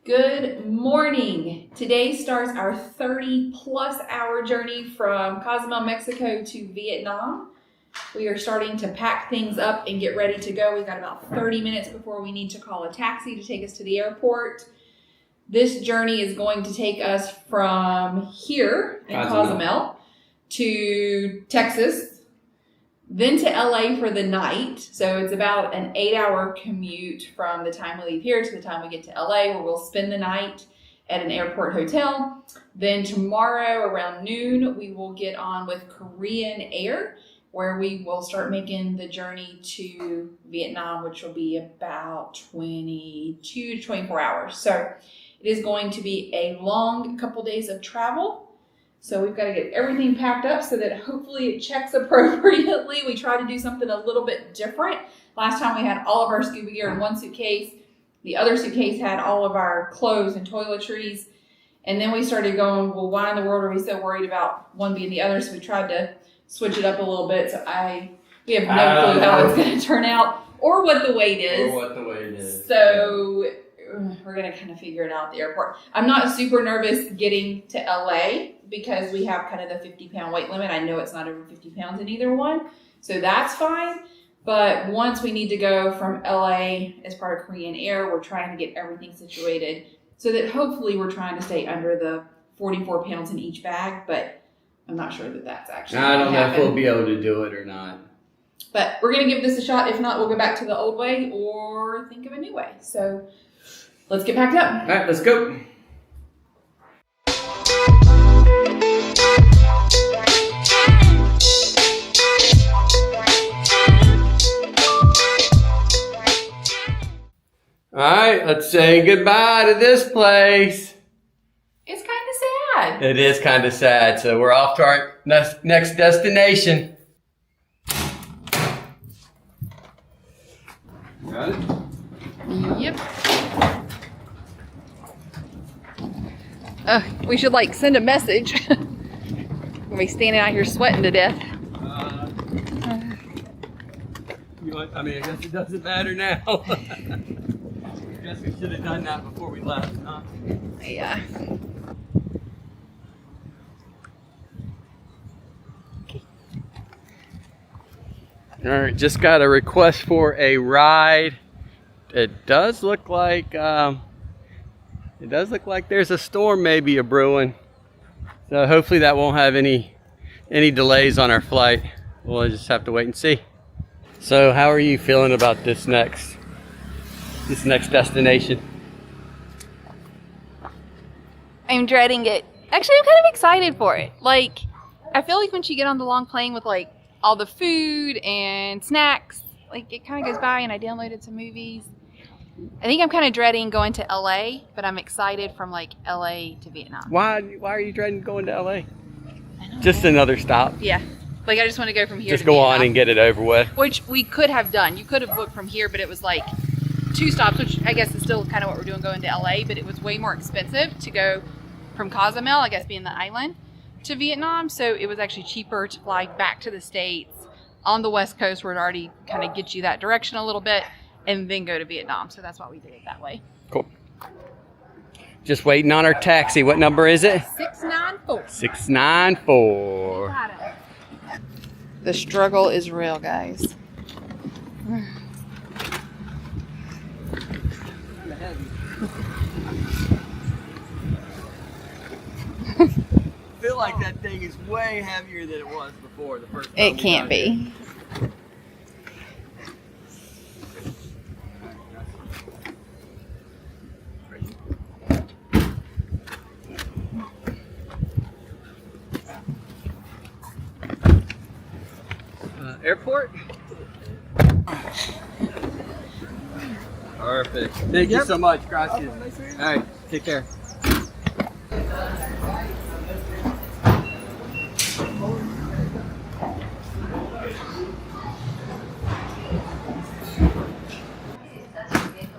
Good morning. Today starts our 30+ hour journey from Cozumel, Mexico to Vietnam. We are starting to pack things up and get ready to go. We've got about 30 minutes before we need to call a taxi to take us to the airport. This journey is going to take us from here in Cozumel to Texas, then to LA for the night. So it's about an 8-hour commute from the time we leave here to the time we get to LA, where we'll spend the night at an airport hotel. Then tomorrow around noon, we will get on with Korean Air, where we will start making the journey to Vietnam, which will be about 22 to 24 hours. So it is going to be a long couple days of travel. So we've got to get everything packed up so that hopefully it checks appropriately. We try to do something a little bit different. Last time we had all of our scuba gear in one suitcase. The other suitcase had all of our clothes and toiletries. And then we started going, well, why in the world are we so worried about one being the other? So we tried to switch it up a little bit. So we have no clue how it's going to turn out or what the weight is. So we're going to kind of figure it out at the airport. I'm not super nervous getting to LA because we have kind of the 50-pound weight limit. I know it's not over 50 pounds in either one, so that's fine. But once we need to go from LA as part of Korean Air, we're trying to get everything situated so that hopefully we're trying to stay under the 44 pounds in each bag, but I'm not sure that that's actually I don't know if we'll be able to do it or not. But we're going to give this a shot. If not, we'll go back to the old way or think of a new way. So let's get packed up. All right, let's go. All right, let's say goodbye to this place. It's kind of sad. It is kind of sad. So we're off to our next destination. Got it? Yep. We should send a message. We'll be standing out here sweating to death. I guess it doesn't matter now. I guess we should have done that before we left, huh? Yeah. All right, just got a request for a ride. It does look like there's a storm maybe a brewing. So hopefully that won't have any delays on our flight. We'll just have to wait and see. So how are you feeling about this next destination? I'm dreading it. Actually, I'm kind of excited for it. I feel like once you get on the long plane with all the food and snacks, it kind of goes by, and I downloaded some movies. I think I'm kind of dreading going to LA, but I'm excited from LA to Vietnam. Why are you dreading going to LA? I don't Just know. another stop. Yeah. I just want to go from here Just to go Vietnam. on and get it over with. Which we could have done. You could have booked from here, but it was 2 stops, which I guess is still kind of what we're doing going to LA, but it was way more expensive to go from Cozumel, I guess being the island, to Vietnam. So it was actually cheaper to fly back to the States on the West Coast, where it already kind of gets you that direction a little bit, and then go to Vietnam. So that's why we did it that way. Cool. Just waiting on our taxi. What number is it? 694. 694. The struggle is real, guys. I feel like that thing is way heavier than it was before the first time. It can't be. Airport? Perfect. Thank you so much. Gracias. All right, take care.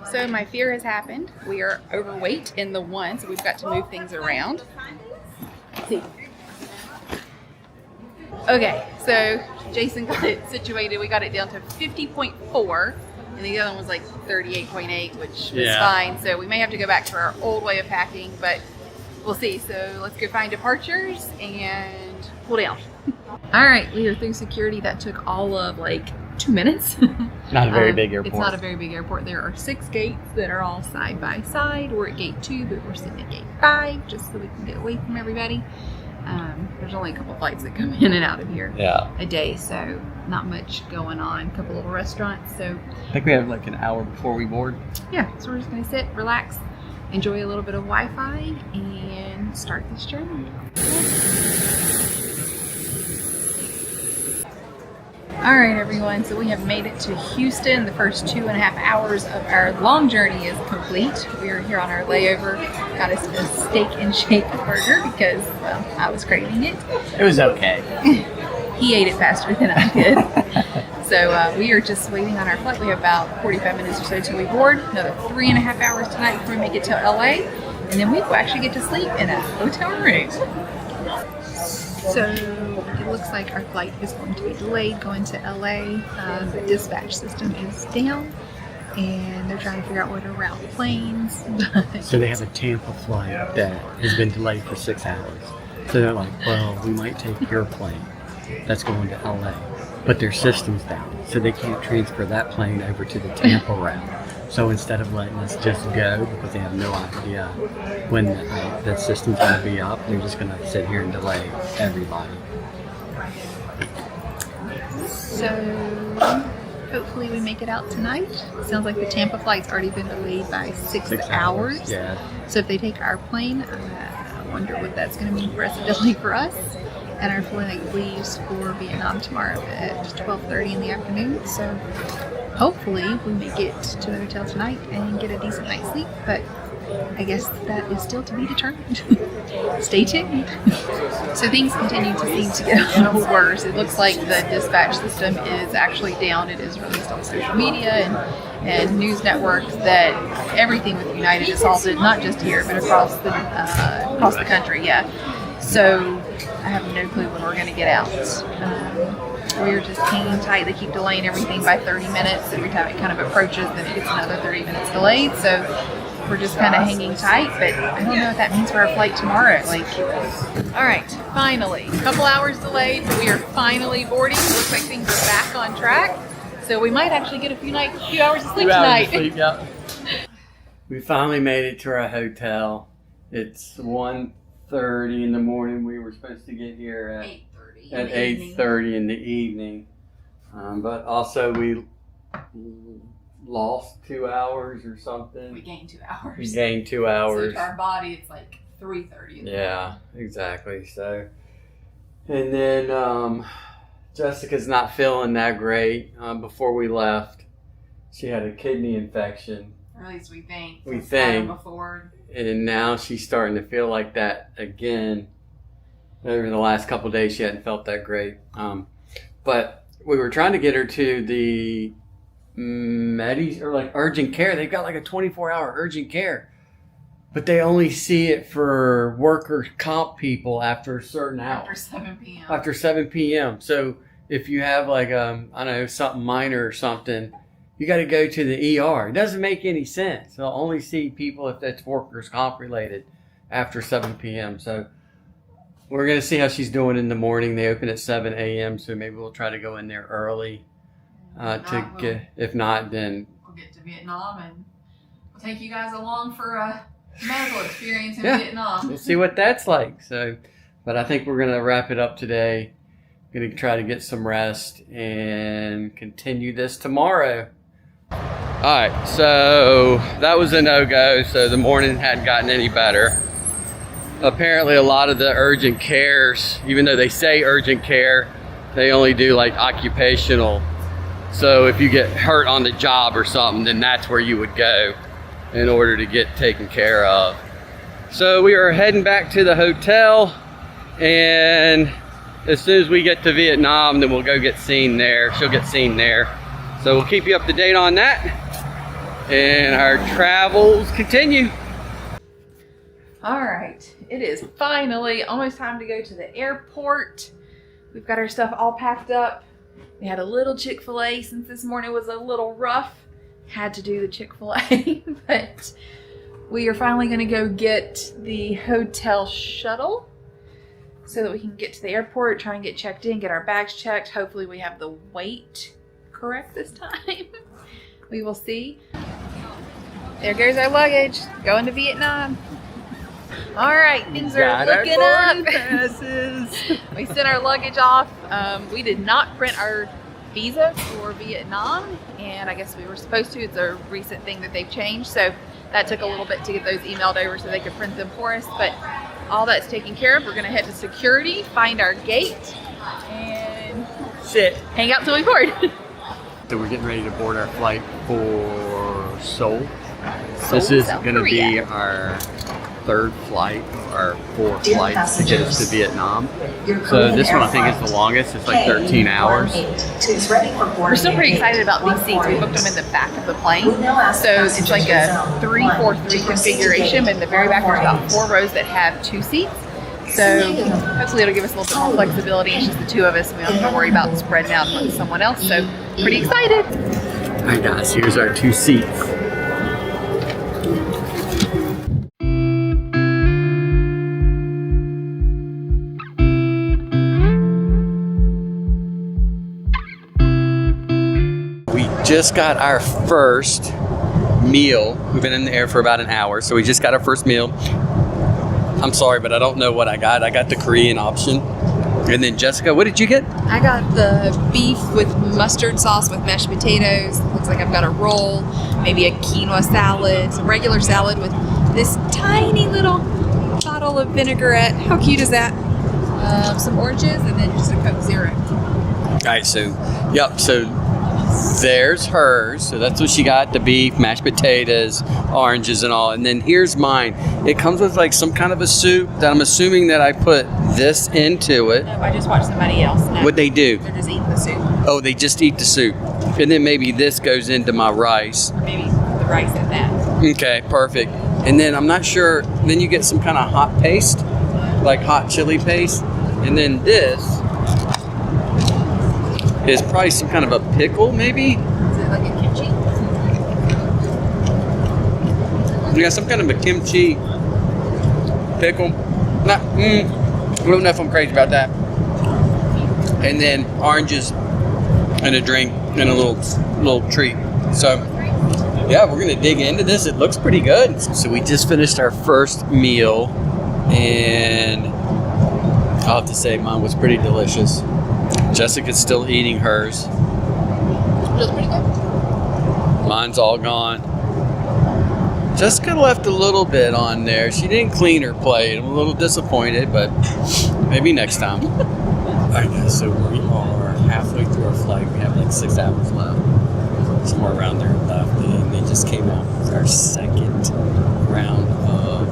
So my fear has happened. We are overweight in the one, so we've got to move things around. Let's see. Okay, so Jason got it situated. We got it down to 50.4 and the other one was like 38.8, which was Yeah. fine. So we may have to go back to our old way of packing, but we'll see. So let's go find departures and pull down. All right, we are through security. That took all of like 2 minutes. Not a very big airport. It's not a very big airport. There are 6 gates that are all side by side. We're at gate 2, but we're sitting at gate 5 just so we can get away from everybody. There's only a couple flights that come in and out of here a day, so not much going on. A couple little restaurants. So I think we have like an hour before we board. yeah, so we're just gonna sit, relax, enjoy a little bit of Wi-Fi, and start this journey. All right, everyone, so we have made it to Houston. The first 2.5 hours of our long journey is complete. We are here on our layover. Got us a steak and shake burger because, well, I was craving it. It was okay. He ate it faster than I did. So we are just waiting on our flight. We have about 45 minutes or so till we board. Another 3.5 hours tonight before we make it to LA. And then we will actually get to sleep in a hotel room. So it looks like our flight is going to be delayed going to LA. The dispatch system is down and they're trying to figure out where to route planes. So they have a Tampa flight that has been delayed for 6 hours. So they're like, well, we might take your plane that's going to LA, but their system's down, so they can't transfer that plane over to the Tampa route. So instead of letting us just go, because they have no idea when the system's going to be up, they're just going to sit here and delay everybody. So hopefully we make it out tonight. Sounds like the Tampa flight's already been delayed by 6 hours. Yeah. So if they take our plane, I wonder what that's going to mean for us, a delay for us. And our flight leaves for Vietnam tomorrow at 12:30 in the afternoon. So hopefully we make it to the hotel tonight and get a decent night's sleep. But I guess that is still to be determined. Stay tuned. So things continue to seem to get a little worse. It looks like the dispatch system is actually down. It is released on social media and news networks that everything with United is halted, not just here, but across the country. Yeah. So I have no clue when we're going to get out. We're just hanging tight. They keep delaying everything by 30 minutes. Every time it kind of approaches, then it gets another 30 minutes delayed. So we're just kind of hanging tight, but I don't know what that means for our flight tomorrow. All right, finally, a couple hours delayed, but we are finally boarding. Looks like things are back on track. So we might actually get a few hours of sleep tonight. We finally made it to our hotel. It's 1:30 in the morning. We were supposed to get here at 8:30 in the evening. But also we lost 2 hours or something. We gained 2 hours. We gained 2 hours. So to our body, it's like 3:30. Yeah, exactly. So, and then Jessica's not feeling that great. Before we left, she had a kidney infection. Or at least we think. We think. Before. And now she's starting to feel like that again. Over the last couple of days, she hadn't felt that great. But we were trying to get her to the urgent care. They've got like a 24-hour urgent care, but they only see it for workers' comp people after a certain hour. After 7 p.m. After 7 p.m. So if you have like I don't know, something minor or something, you got to go to the ER. It doesn't make any sense. They'll only see people if that's workers' comp related after 7 p.m. So we're going to see how she's doing in the morning. They open at 7 a.m. So maybe we'll try to go in there early. If not, then we'll get to Vietnam and we'll take you guys along for a medical experience in Vietnam. We'll see what that's like. So, but I think we're gonna wrap it up today. Gonna try to get some rest and continue this tomorrow. All right, so that was a no-go. So the morning hadn't gotten any better. Apparently, a lot of the urgent cares, even though they say urgent care, they only do like occupational. So if you get hurt on the job or something, then that's where you would go in order to get taken care of. So we are heading back to the hotel, and as soon as we get to Vietnam, then we'll go get seen there. She'll get seen there. So we'll keep you up to date on that. And our travels continue. All right, it is finally almost time to go to the airport. We've got our stuff all packed up. We had a little Chick-fil-A since this morning was a little rough. had to do the Chick-fil-A, but we are finally going to go get the hotel shuttle so that we can get to the airport, try and get checked in, get our bags checked. Hopefully we have the weight correct this time. We will see. There goes our luggage, going to Vietnam. All right, things are looking up. We sent our luggage off. We did not print our visa for Vietnam, and I guess we were supposed to. It's a recent thing that they've changed, so that took a little bit to get those emailed over so they could print them for us, but all that's taken care of. We're gonna head to security, find our gate, and hang out till we board. So we're getting ready to board our flight for Seoul. This is South gonna Korea. be our third flight, or 4 flights to get us to Vietnam. So this one I think is the longest. It's like 13 hours. We're still pretty excited about these seats. We booked them in the back of the plane. So it's like a 3-4-3 configuration, but in the very back there's about 4 rows that have 2 seats. So hopefully it'll give us a little bit more flexibility. It's just the 2 of us. We don't have to worry about spreading out with someone else. So pretty excited. All right guys, here's our 2 seats. Just got our first meal. We've been in the air for about an hour, so we just got our first meal. I'm sorry, but I don't know what I got. I got the Korean option. And then Jessica, what did you get? I got the beef with mustard sauce with mashed potatoes. Looks like I've got a roll, maybe a quinoa salad, some regular salad with this tiny little bottle of vinaigrette. How cute is that? Some oranges, and then just a Coke Zero. All right, so, yep, so there's hers. So that's what she got, the beef, mashed potatoes, oranges and all. And then here's mine. It comes with like some kind of a soup that I'm assuming that I put this into it. No, I just watched somebody else. No, What'd they do? they're just eating the soup. Oh, they just eat the soup. And then maybe this goes into my rice. Or maybe the rice and that. Okay, perfect. And then I'm not sure, then you get some kind of hot paste, like hot chili paste. And then this is probably some kind of a pickle, maybe? Is it like a kimchi? Yeah, some kind of a kimchi pickle. Not, I don't know if I'm crazy about that. And then oranges and a drink and a little treat. So, yeah, we're gonna dig into this. It looks pretty good. So we just finished our first meal, and I'll have to say mine was pretty delicious. Jessica's still eating hers. Feels pretty good. Mine's all gone. Jessica left a little bit on there. She didn't clean her plate. I'm a little disappointed, but maybe next time. Alright guys, so we are halfway through our flight. We have like 6 hours left. Somewhere around there left. And they just came out with our second round of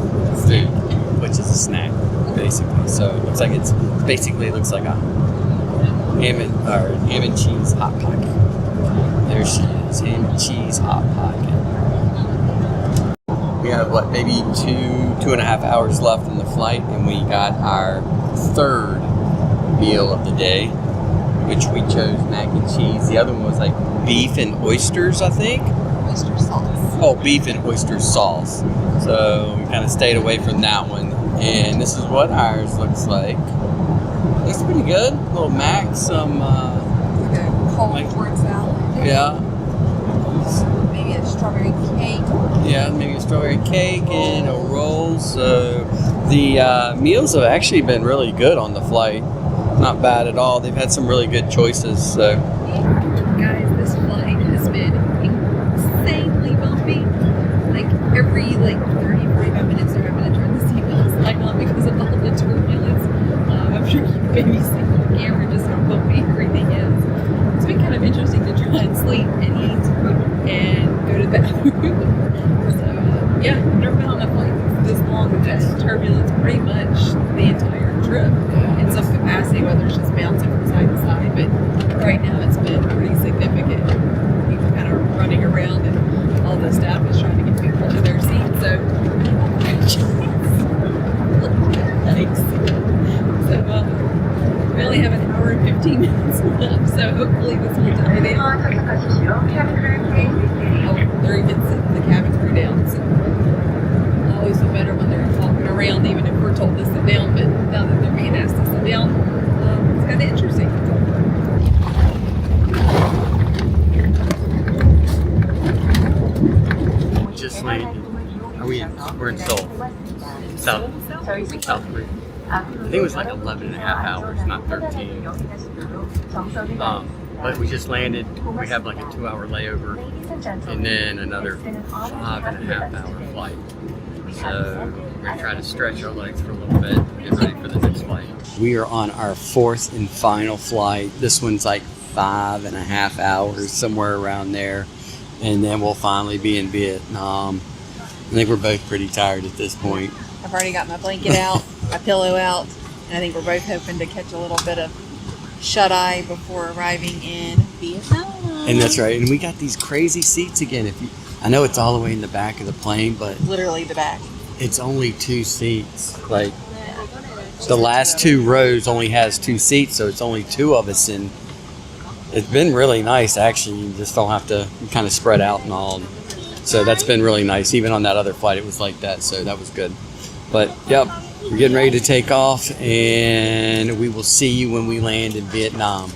food, which is a snack, basically. So it looks like it looks like a ham and cheese hot pocket. There she is, ham and cheese hot pocket. We have maybe 2.5 hours left in the flight, and we got our third meal of the day, which we chose mac and cheese. The other one was like beef and oysters, I think. Oyster sauce. Oh, beef and oyster sauce. So we kind of stayed away from that one. And this is what ours looks like. Looks pretty good. A little mac, some Like a cold wort salad. yeah. Maybe a strawberry cake. Yeah, maybe a strawberry cake and a roll. So the meals have actually been really good on the flight. Not bad at all. They've had some really good choices. So Guys, this flight has been insanely bumpy. Like every 30-45 minutes they're having to turn the seatbelts light on because of all the turbulence. I'm sure you can maybe see on the camera just how bumpy everything is. It's been kind of interesting to try and sleep and eat and go to bed. So yeah, I've never been on a flight this long with just turbulence pretty much the entire trip in some capacity, whether it's just bouncing from side to side. But right now it's been pretty significant. People kind of running around and all the staff is trying to get people to their seats. So thanks. So we only have an hour and 15 minutes left, so hopefully this will die down. around even if we're told to sit down, but now that they're being asked to sit down, it's kind of interesting. Just landed. Are we in? We're in Seoul. South Korea. I think it was like 11 and a half hours, not 13. But we just landed. We have like a 2-hour layover and then another 5.5-hour flight. So we're gonna try to stretch our legs for a little bit and get ready for the next flight. We are on our 4th and final flight. This one's like 5.5 hours, somewhere around there. And then we'll finally be in Vietnam. I think we're both pretty tired at this point. I've already got my blanket out, my pillow out, and I think we're both hoping to catch a little bit of shut-eye before arriving in Vietnam. And that's right. And we got these crazy seats again. I know it's all the way in the back of the plane, but Literally the back. it's only 2 seats. Like the last 2 rows only has 2 seats, so it's only 2 of us, and it's been really nice actually. You just don't have to kind of spread out and all. So that's been really nice. Even on that other flight it was like that, so that was good. But yep, we're getting ready to take off, and we will see you when we land in Vietnam.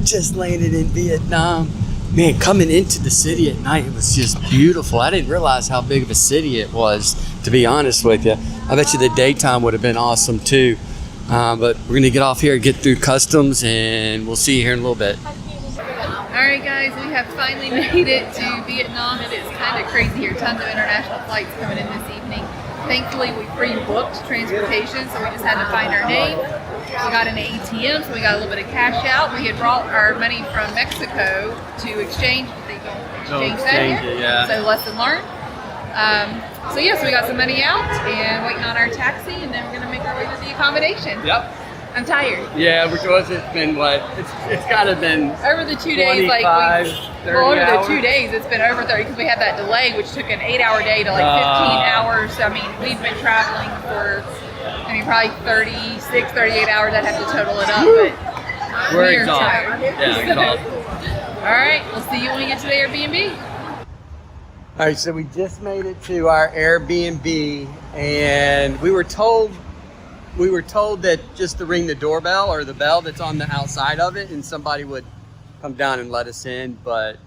Just landed in Vietnam. Man, coming into the city at night, it was just beautiful. I didn't realize how big of a city it was, to be honest with you. I bet you the daytime would have been awesome too. But we're gonna get off here, get through customs, and we'll see you here in a little bit. Alright guys, we have finally made it to Vietnam. It is kind of crazy here. Tons of international flights coming in this evening. Thankfully, we pre-booked transportation, so we just had to find our name. We got an ATM, so we got a little bit of cash out. We had brought our money from Mexico to exchange, but they don't exchange that here. Yeah. So lesson learned. So we got some money out and waiting on our taxi, and then we're gonna make our way to the accommodation. Yep. I'm tired. Yeah, because it's been what? It's gotta been over the 2 days, 25, 30 over hours. the 2 days, it's been over 30 because we had that delay, which took an 8-hour day to like 15 hours. So, I mean, we've been traveling for, probably 36, 38 hours. I'd have to total it up, but We're we're exhausted. tired. Yeah, exhausted. All right, we'll see you when we get to the Airbnb. All right, so we just made it to our Airbnb, and we were told that just to ring the doorbell or the bell that's on the outside of it, and somebody would come down and let us in, but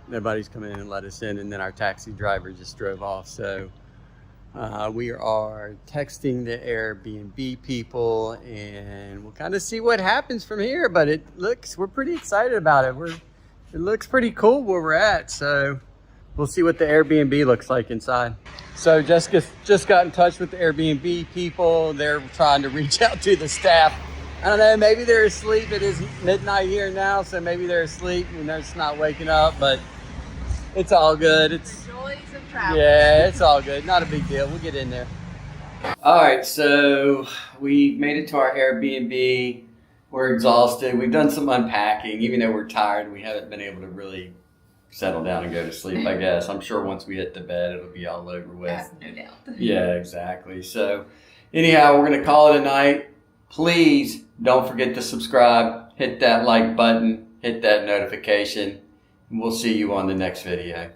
nobody's come in and let us in, and then our taxi driver just drove off. So we are texting the Airbnb people, and we'll kind of see what happens from here. But we're pretty excited about it. It looks pretty cool where we're at, so we'll see what the Airbnb looks like inside. So Jessica just got in touch with the Airbnb people. They're trying to reach out to the staff. I don't know, maybe they're asleep. It is midnight here now, so maybe they're asleep and they're just not waking up, but it's all good. It's Joys of travel. Yeah, it's all good. Not a big deal. We'll get in there. All right, so we made it to our Airbnb. We're exhausted. We've done some unpacking. Even though we're tired, we haven't been able to really settle down and go to sleep, I guess. I'm sure once we hit the bed, it'll be all over with. No doubt. Yeah, exactly. So anyhow, we're going to call it a night. Please don't forget to subscribe, hit that like button, hit that notification, and we'll see you on the next video.